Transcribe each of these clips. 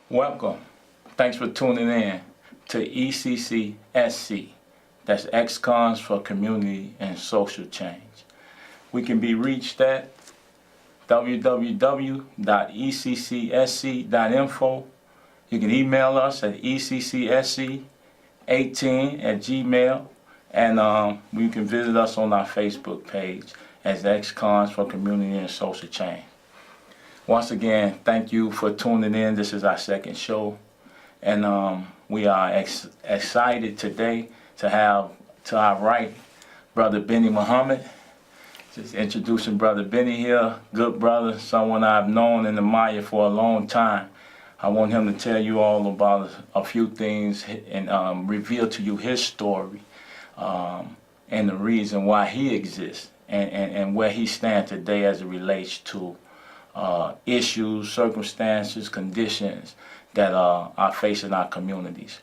Welcome. Thanks for tuning in to ECCSC. That's Ex-Cons for Community and Social Change. We can be reached at www.eccsc.info. You can email us at eccsc18@gmail, and you can visit us on our Facebook page as Ex-Cons for Community and Social Change. Once again, thank you for tuning in. This is our second show, and we are excited today to have to our right Brother Bennie Muhammad. Just introducing Brother Bennie here, good brother, someone I've known and admired for a long time. I want him to tell you all about a few things and reveal to you his story and the reason why he exists and where he stands today as it relates to issues, circumstances, conditions that are facing our communities.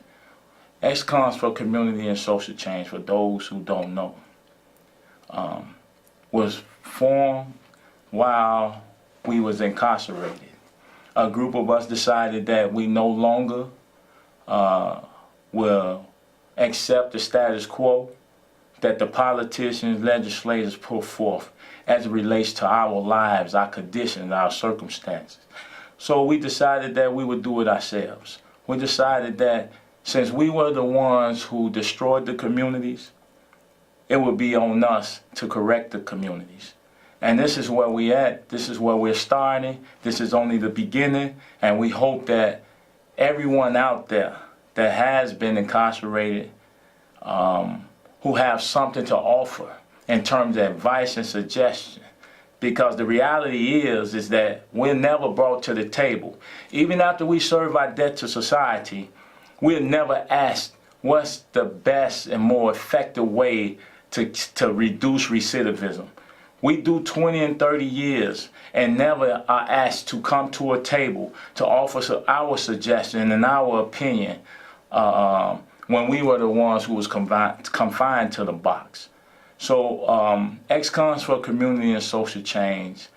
Ex-Cons for Community and Social Change, for those who don't know, was formed while we was incarcerated. A group of us decided that we no longer will accept the status quo that the politicians, legislators put forth as it relates to our lives, our conditions, our circumstances. So we decided that we would do it ourselves. We decided that since we were the ones who destroyed the communities, it would be on us to correct the communities. And this is where we're at. This is where we're starting. This is only the beginning. And we hope that everyone out there that has been incarcerated, who have something to offer in terms of advice and suggestion. Because the reality is that we're never brought to the table. Even after we serve our debt to society, we're never asked what's the best and more effective way to reduce recidivism. We do 20 and 30 years and never are asked to come to a table to offer our suggestion and our opinion when we were the ones who was confined to the box. So Ex-Cons for Community and Social Change,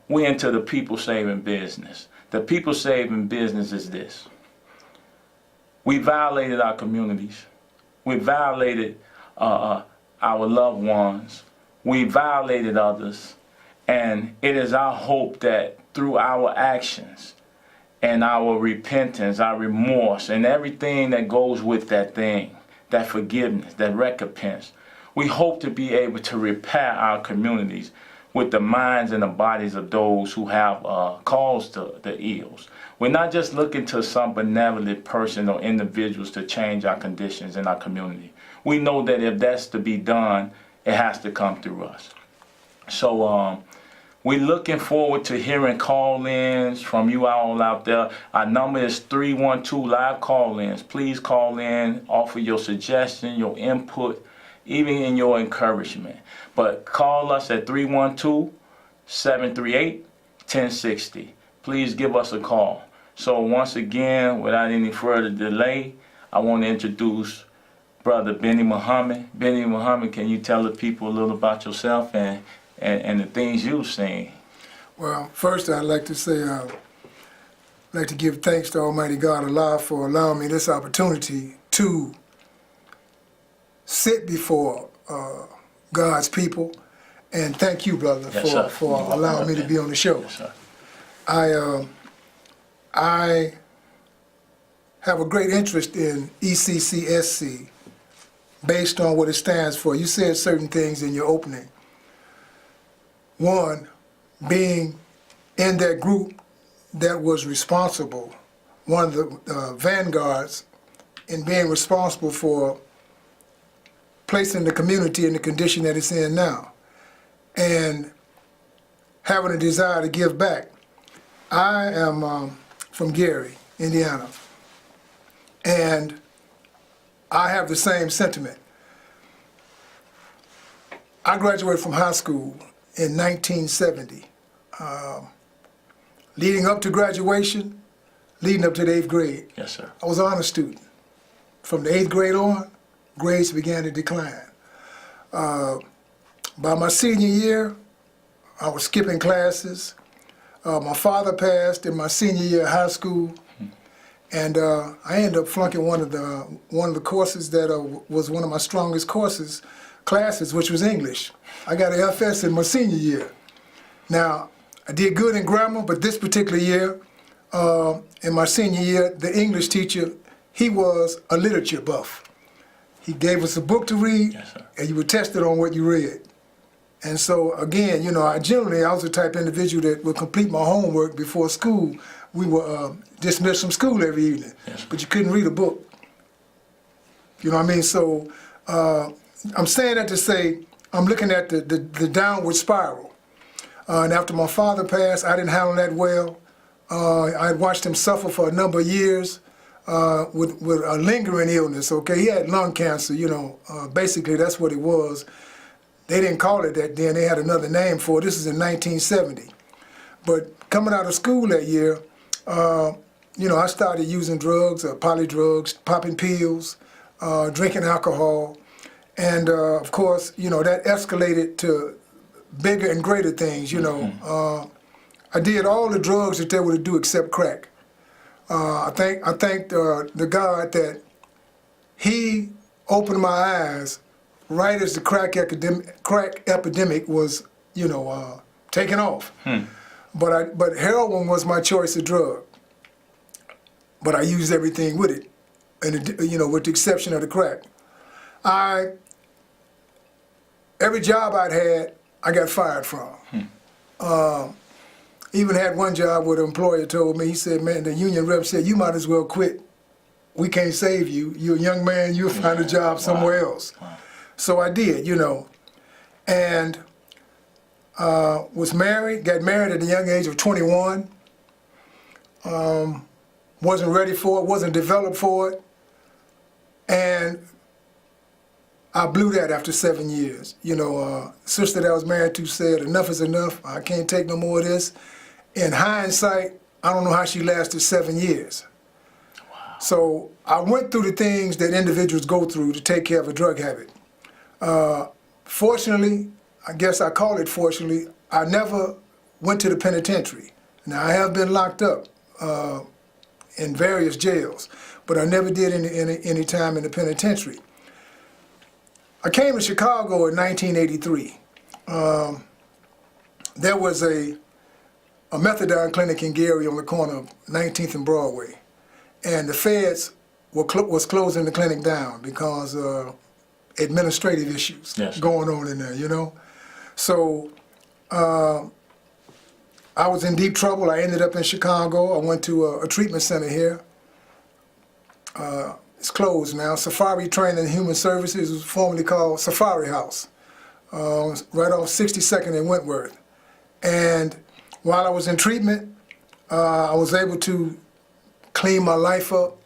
we're into the people-saving business. The people-saving business is this. We violated our communities. We violated our loved ones. We violated others. And it is our hope that through our actions and our repentance, our remorse, and everything that goes with that thing, that forgiveness, that recompense, we hope to be able to repair our communities with the minds and the bodies of those who have caused the ills. We're not just looking to some benevolent person or individuals to change our conditions in our community. We know that if that's to be done, it has to come through us. So we're looking forward to hearing call-ins from you all out there. Our number is 312 live call-ins. Please call in, offer your suggestion, your input, even in your encouragement. But call us at 312-738-1060. Please give us a call. So once again, without any further delay, I want to introduce Brother Bennie Muhammad. Bennie Muhammad, can you tell the people a little about yourself and the things you've seen? Well, first I'd like to say, I'd like to give thanks to Almighty God Allah for allowing me this opportunity to sit before God's people, and thank you, brother, for allowing me to be on the show. Yes, sir. I have a great interest in ECCSC based on what it stands for. You said certain things in your opening. One, being in that group that was responsible, one of the vanguards in being responsible for placing the community in the condition that it's in now, and having a desire to give back. I am from Gary, Indiana, and I have the same sentiment. I graduated from high school in 1970. Leading up to graduation, leading up to the 8th grade, Yes, sir. I was an honor student. From the 8th grade on, grades began to decline. By my senior year, I was skipping classes. My father passed in my senior year of high school, and I ended up flunking one of the courses that was one of my strongest classes, which was English. I got an FS in my senior year. Now, I did good in grammar, but this particular year, in my senior year, the English teacher, he was a literature buff. He gave us a book to read, Yes, sir. and you were tested on what you read. And so, again, you know, I was the type of individual that would complete my homework before school. We were dismissed from school every evening, Yes. but you couldn't read a book. You know what I mean? So I'm saying that to say I'm looking at the downward spiral. And after my father passed, I didn't handle that well. I watched him suffer for a number of years with a lingering illness, okay? He had lung cancer, you know. Basically, that's what it was. They didn't call it that then. They had another name for it. This is in 1970. But coming out of school that year, you know, I started using drugs, polydrugs, popping pills, drinking alcohol. And, of course, you know, that escalated to bigger and greater things, you know. I did all the drugs that there were to do except crack. I thank the God that he opened my eyes right as the crack epidemic was, you know, taking off. But heroin was my choice of drug. But I used everything with it, and you know, with the exception of the crack. Every job I'd had, I got fired from. Even had one job where the employer told me, he said, man, the union rep said, you might as well quit. We can't save you. You're a young man, you'll find a job somewhere else. Wow. So I did, you know. And was married, got married at the young age of 21. Wasn't ready for it, wasn't developed for it. And I blew that after 7 years. You know, sister that I was married to said, enough is enough. I can't take no more of this. In hindsight, I don't know how she lasted 7 years. Wow. So I went through the things that individuals go through to take care of a drug habit. Fortunately, I guess I call it fortunately, I never went to the penitentiary. Now, I have been locked up in various jails, but I never did any time in the penitentiary. I came to Chicago in 1983. There was a methadone clinic in Gary on the corner of 19th and Broadway, and the feds was closing the clinic down because administrative issues going on in there, you know. So I was in deep trouble. I ended up in Chicago. I went to a treatment center here. It's closed now. Safari Training and Human Services was formerly called Safari House, right off 62nd and Wentworth. And while I was in treatment, I was able to clean my life up.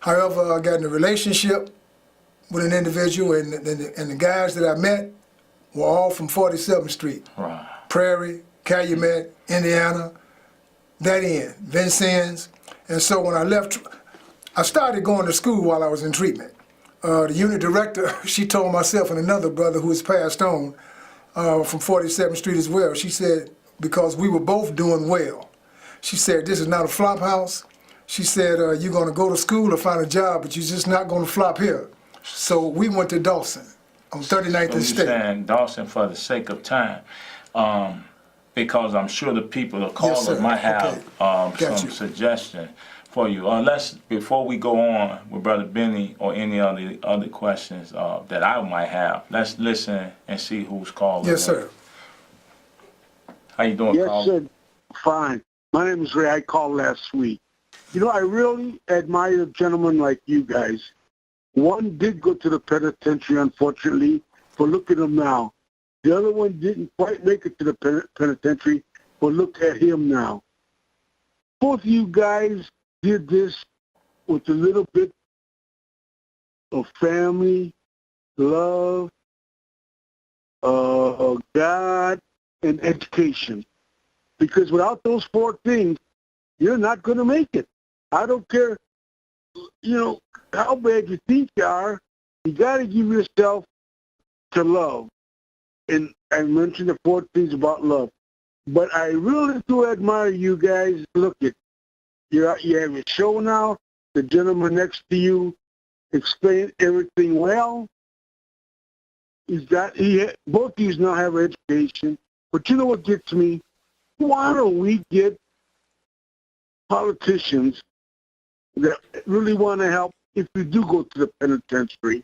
However, I got in a relationship with an individual, and the guys that I met were all from 47th Street, Right. Prairie, Calumet, Indiana, that end, Vincennes. And so when I left, I started going to school while I was in treatment. The unit director, she told myself and another brother who has passed on from 47th Street as well, she said, because we were both doing well, she said, this is not a flop house. She said, you're going to go to school or find a job, but you're just not going to flop here. So we went to Dawson on 39th and State. So you're saying Dawson for the sake of time, because I'm sure the people, the callers sir. might have Got some you. suggestion for you. Before we go on with Brother Benny or any other questions that I might have, let's listen and see who's calling. Yes, sir. How you doing, Yes, caller? sir. Fine. My name is Ray. I called last week. You know, I really admire gentlemen like you guys. One did go to the penitentiary, unfortunately, but look at him now. The other one didn't quite make it to the penitentiary, but look at him now. Both of you guys did this with a little bit of family, love, God, and education. Because without those four things, you're not going to make it. I don't care, you know, how bad you think you are. You got to give yourself to love. and I mentioned the 4 things about love. But I really do admire you guys. Look at you have your show now. The gentleman next to you explained everything well. Both of you now have education. But you know what gets me? Why don't we get politicians that really want to help if you do go to the penitentiary?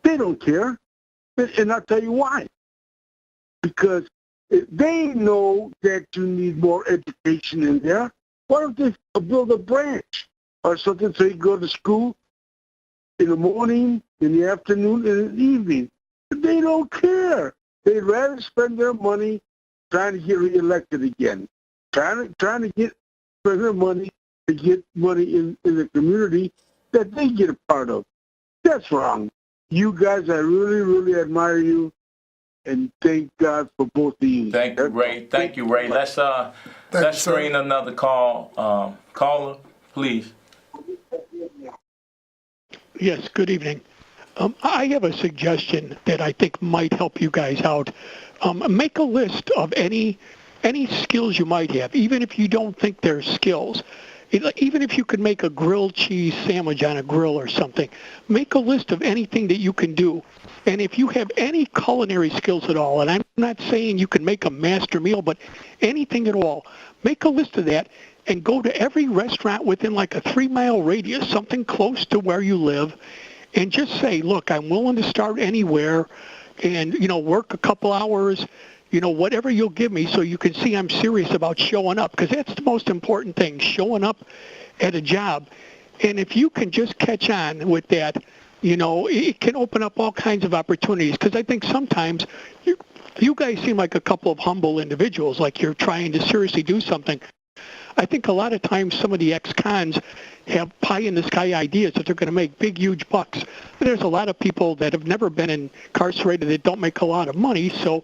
They don't care. And I'll tell you why. Because if they know that you need more education in there, why don't they build a branch or something so you go to school in the morning, in the afternoon, and in the evening? They don't care. They'd rather spend their money trying to get reelected again, trying to spend their money to get money in the community that they get a part of. That's wrong. You guys, I really, really admire you, and thank God for both of you. Thank you, Ray. Thank you, Ray. Let's screen another call. Caller, please. Yes, good evening. I have a suggestion that I think might help you guys out. Make a list of any skills you might have, even if you don't think they're skills. Even if you could make a grilled cheese sandwich on a grill or something, make a list of anything that you can do. And if you have any culinary skills at all, and I'm not saying you can make a master meal, but anything at all, make a list of that and go to every restaurant within like a 3-mile radius, something close to where you live, and just say, look, I'm willing to start anywhere and, work a couple hours, whatever you'll give me so you can see I'm serious about showing up, because that's the most important thing, showing up at a job. And if you can just catch on with that, it can open up all kinds of opportunities, because I think sometimes you guys seem like a couple of humble individuals, like you're trying to seriously do something. I think a lot of times some of the ex-cons have pie-in-the-sky ideas that they're going to make big, huge bucks. There's a lot of people that have never been incarcerated that don't make a lot of money, so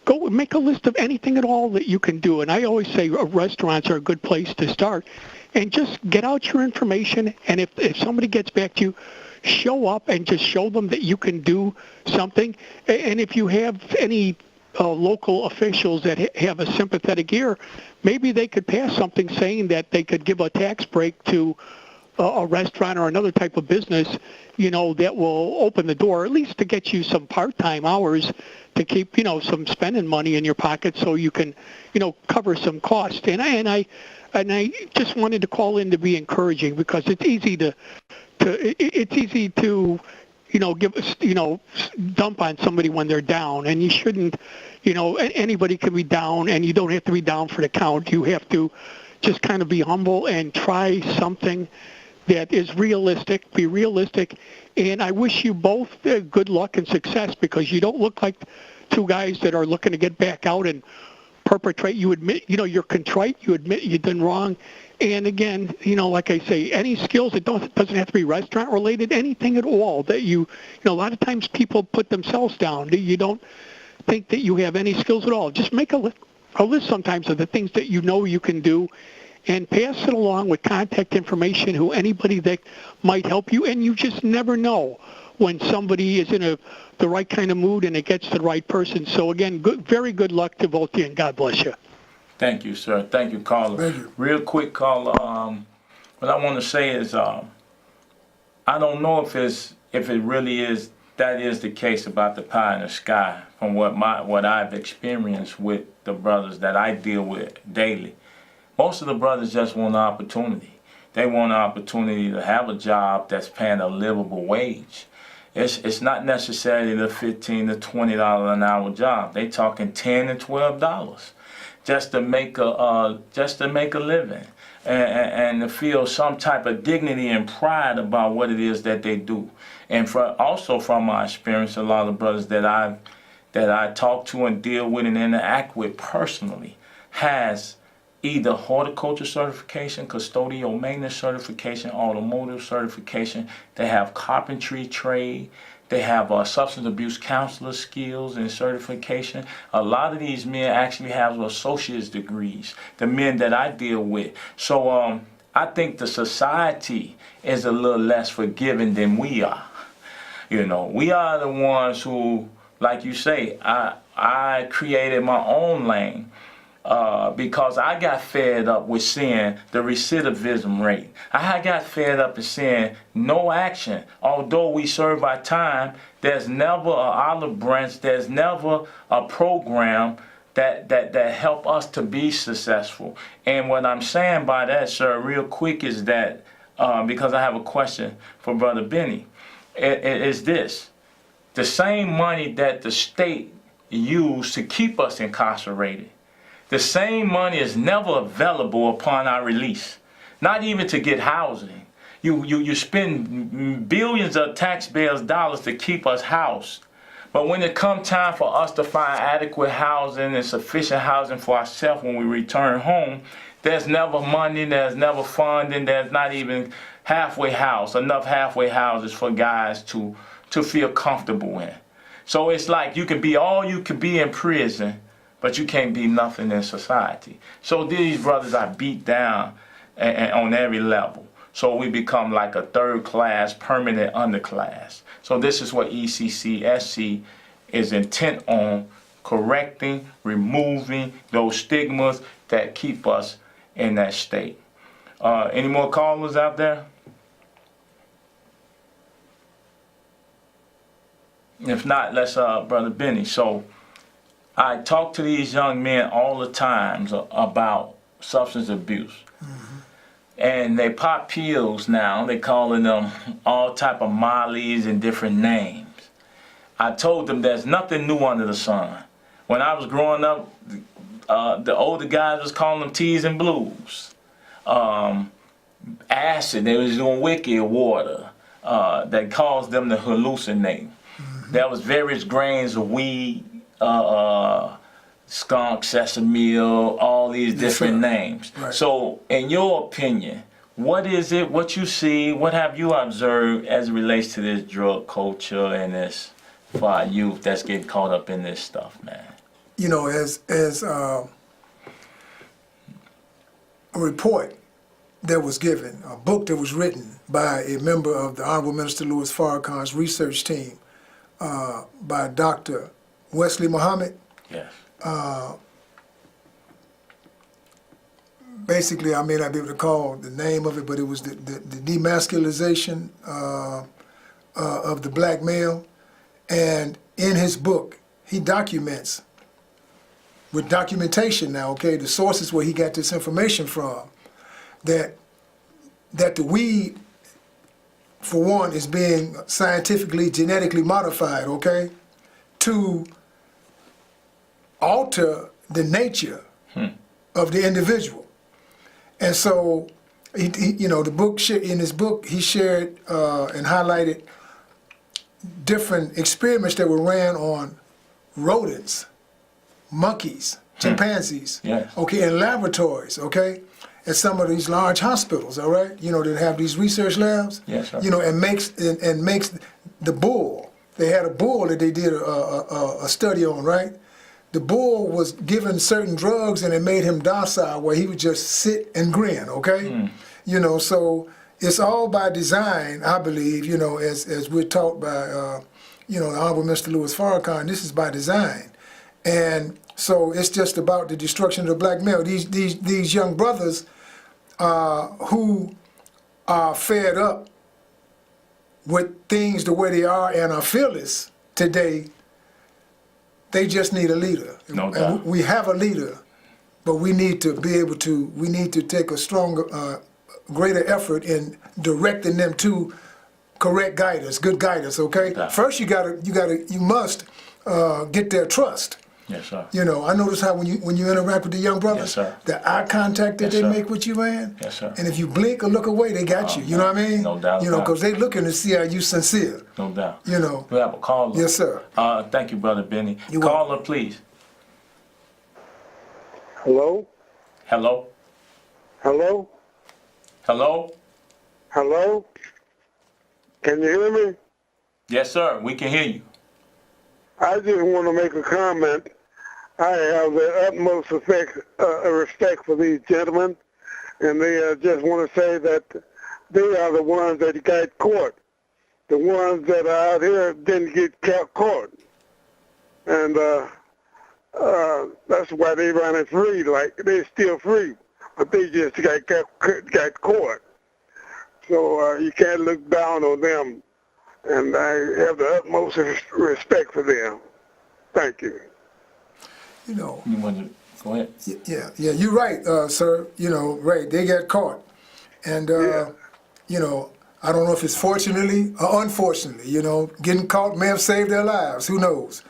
go make a list of anything at all that you can do. And I always say restaurants are a good place to start. And just get out your information, and if somebody gets back to you, show up and just show them that you can do something. And if you have any local officials that have a sympathetic ear, maybe they could pass something saying that they could give a tax break to a restaurant or another type of business, that will open the door, at least to get you some part-time hours to keep, some spending money in your pocket so you can, cover some cost. And I just wanted to call in to be encouraging, because it's easy to dump on somebody when they're down, and you shouldn't. Anybody can be down, and you don't have to be down for the count. You have to just kind of be humble and try something that is realistic. Be realistic, and I wish you both good luck and success, because you don't look like two guys that are looking to get back out and perpetrate. You admit, you're contrite. You admit you've done wrong. And again, like I say, any skills, it doesn't have to be restaurant related, anything at all that a lot of times people put themselves down. You don't think that you have any skills at all. Just make a list sometimes of the things that you can do, and pass it along with contact information, anybody that might help you. And you just never know when somebody is in the right kind of mood and it gets to the right person. So again, very good luck to both of you, and God bless you. Thank you, sir. Thank you, caller. Thank you. Real quick, caller. What I want to say is, I don't know if it really is. That is the case about the pie in the sky. From what I've experienced with the brothers that I deal with daily, most of the brothers just want an opportunity. They want an opportunity to have a job that's paying a livable wage. It's not necessarily the $15 to $20 an hour job. They talking $10 to $12. Just to make a living, and to feel some type of dignity and pride about what it is that they do. And also from my experience, a lot of brothers that I talk to and deal with and interact with personally has either horticulture certification, custodial maintenance certification, automotive certification. They have carpentry trade. They have substance abuse counselor skills and certification. A lot of these men actually have associate's degrees, the men that I deal with. So I think the society is a little less forgiving than we are. We are the ones who like you say, I created my own lane. Because I got fed up with seeing the recidivism rate. I got fed up with seeing no action. Although we serve our time, there's never an olive branch, there's never a program that help us to be successful. And what I'm saying by that, sir, real quick, is that, because I have a question for Brother Bennie, is this. The same money that the state used to keep us incarcerated, the same money is never available upon our release, not even to get housing. You spend billions of taxpayers' dollars to keep us housed. But when it comes time for us to find adequate housing and sufficient housing for ourselves when we return home, there's never money, there's never funding, there's not even enough halfway houses for guys to feel comfortable in. So it's like you can be all you can be in prison, but you can't be nothing in society. So these brothers are beat down and on every level. So we become like a third class, permanent underclass. So this is what ECCSC is intent on: correcting, removing those stigmas that keep us in that state. Any more callers out there? If not, let's Brother Bennie. So I talk to these young men all the time about substance abuse. Mm-hmm. And they pop pills now. They calling them all type of mollies and different names. I told them there's nothing new under the sun. When I was growing up, the older guys was calling them teas and blues. Acid, they was doing wicked water that caused them to hallucinate. Mm-hmm. There was various grains of weed, skunk, sesame, all these different names. Right. So, in your opinion, what is it, what you see, what have you observed as it relates to this drug culture and this, for our youth that's getting caught up in this stuff, man? You know, as a report that was given, a book that was written by a member of the Honorable Minister Louis Farrakhan's research team, by Dr. Bennie Muhammad. Yes. Basically, I may not be able to call the name of it, but it was the demasculization of the black male. And in his book, he documents, with documentation now, okay, the sources where he got this information from, that the weed, for one, is being scientifically, genetically modified, okay, to alter the nature of the individual. And so, you know, in his book, he shared and highlighted different experiments that were ran on rodents, monkeys, chimpanzees, yes. Okay, in laboratories, okay, at some of these large hospitals, all right, you know, that have these research labs, yes, sir. You know, and makes the bull. They had a bull that they did a study on, right? The bull was given certain drugs and it made him docile, where he would just sit and grin, okay? You know, so it's all by design, I believe, you know, as we're taught by, you know, the Honorable Mr. Louis Farrakhan, this is by design. And so it's just about the destruction of the black male. These young brothers who are fed up with things the way they are and are fearless today, they just need a leader. No doubt. And we have a leader, but we need to be able to, we need to take a stronger, greater effort in directing them to correct guidance, good guidance, okay? Yeah. First you must get their trust. Yes, sir. You know, I notice how when you interact with the young brothers, Yes, sir. the eye contact that Yes, they sir. make with you, man. Yes, sir. And if you blink or look away, they got you. You know what I mean? No doubt You know, about it. because they looking to see how you sincere. No doubt. You know. We have a caller. Yes, sir. Thank you, Brother Bennie. You're Caller, welcome. please. Hello? Hello? Hello? Hello? Hello? Can you hear me? Yes, sir. We can hear you. I just want to make a comment. I have the utmost respect for these gentlemen, and they just want to say that they are the ones that got caught. The ones that are out here didn't get caught. and that's why they running free. Like they're still free, but they just got caught. So you can't look down on them, and I have the utmost respect for them. Thank you. You know, You want to go ahead? yeah, you're right, sir. You know, right, they got caught. And, you know, I don't know if it's fortunately or unfortunately, you know, getting caught may have saved their lives, who knows?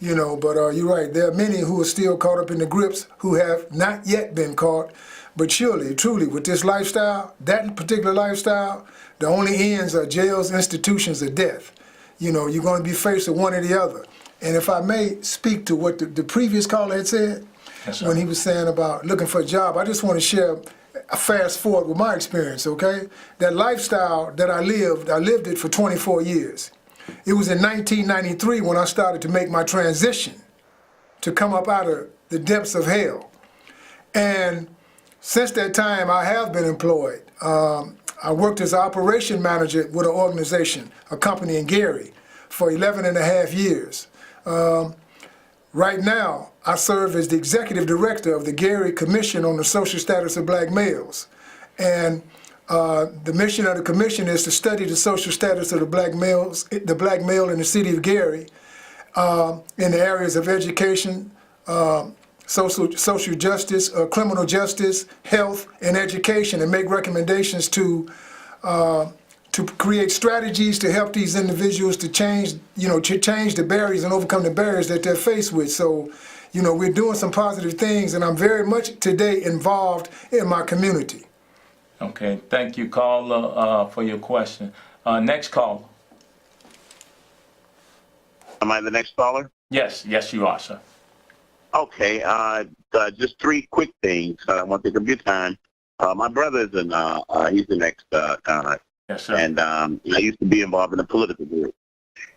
You know, but you're right, there are many who are still caught up in the grips who have not yet been caught. But surely, truly, with this lifestyle, that particular lifestyle, the only ends are jails, institutions, or death. You know, you're going to be faced with one or the other. And if I may speak to what the previous caller had said, Yes, sir. when he was saying about looking for a job, I just want to share a fast forward with my experience, okay? That lifestyle that I lived it for 24 years. It was in 1993 when I started to make my transition to come up out of the depths of hell. And since that time, I have been employed. I worked as an operation manager with an organization, a company in Gary, for 11 and a half years. Right now, I serve as the executive director of the Gary Commission on the Social Status of Black Males. And the mission of the commission is to study the social status of the black male in the city of Gary in the areas of education, social justice, criminal justice, health, and education, and make recommendations to create strategies to help these individuals to change, to change the barriers and overcome the barriers that they're faced with. So, we're doing some positive things, and I'm very much today involved in my community. Okay, thank you, caller, for your question. Next caller. Am I the next caller? Yes, you are, sir. Okay, just three quick things. I won't take up your time. My brother is he's the next Yes, sir. and I used to be involved in a political group.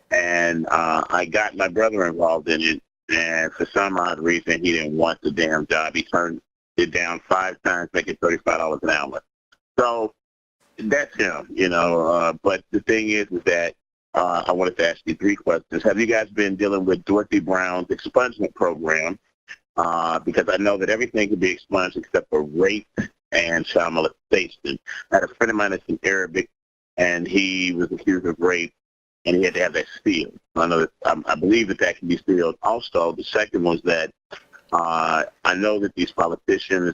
And I got my brother involved in it, and for some odd reason, he didn't want the damn job. He turned it down 5 times, making $35 an hour. So that's him, but the thing is that I wanted to ask you 3 questions. Have you guys been dealing with Dorothy Brown's expungement program? Because I know that everything can be expunged except for rape and child molestation. I had a friend of mine that's in Arabic, and he was accused of rape, and he had to have that sealed. I believe that can be sealed. Also, the second was that I know that these politicians,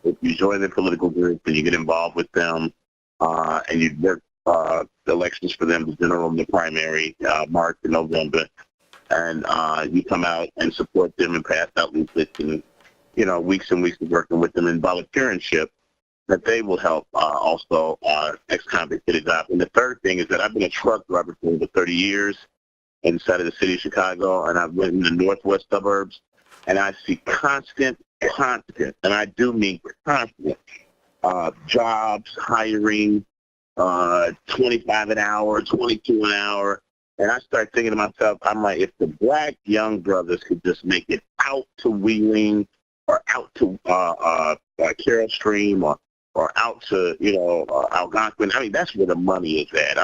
if you join their political group and you get involved with them, and you work the elections for them, the general and the primary, March and November, and you come out and support them and pass out leaflets and, weeks and weeks of working with them in volunteership, that they will help also ex-convicts get a job. And the third thing is that I've been a truck driver for over 30 years inside of the city of Chicago, and I've lived in the northwest suburbs, and I see constant, and I do mean constant, jobs, hiring, 25 an hour, 22 an hour. And I start thinking to myself, I'm like, if the black young brothers could just make it out to Wheeling or out to Carroll Stream or out to, Algonquin, that's where the money is at.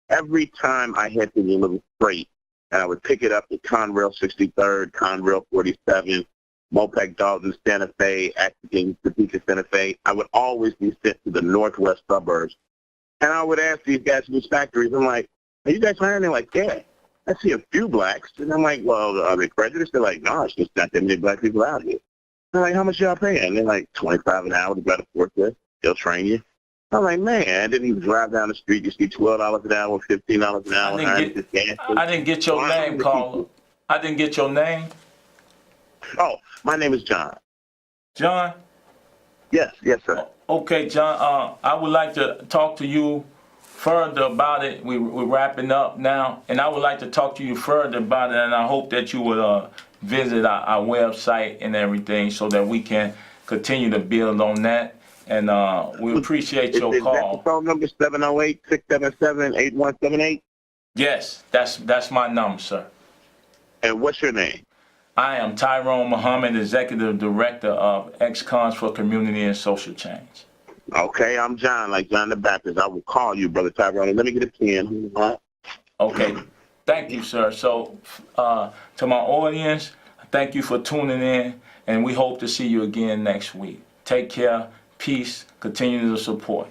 Every time I had to deliver freight, and I would pick it up at Conrail 63rd, Conrail 47, Mopac Dalton, Santa Fe, Acton, Topeka, Santa Fe, I would always be sent to the northwest suburbs. And I would ask these guys in these factories, I'm like, are you guys hiring? They're like, yeah. I see a few blacks. And I'm like, well, are they prejudiced? They're like, no, it's just not that many black people out here. I'm like, how much y'all paying? And they're like, 25 an hour to grab a forklift. They'll train you. I'm like, man, and then you drive down the street, you see $12 an hour, $15 an hour. I didn't get your name, caller. I didn't get your name. Oh, my name is John. John? Yes, sir. Okay, John, I would like to talk to you further about it. We're wrapping up now, and I would like to talk to you further about it, and I hope that you would visit our website and everything so that we can continue to build on that. And we appreciate your call. Is that the phone number 708-677-8178? Yes, that's my number, sir. And what's your name? I am Tyrone Muhammad, Executive Director of Ex-Cons for Community and Social Change. Okay, I'm John, like John the Baptist. I will call you, Brother Tyrone. Let me get a pen. Okay. Thank you, sir. So, to my audience, thank you for tuning in, and we hope to see you again next week. Take care, peace, continue to support.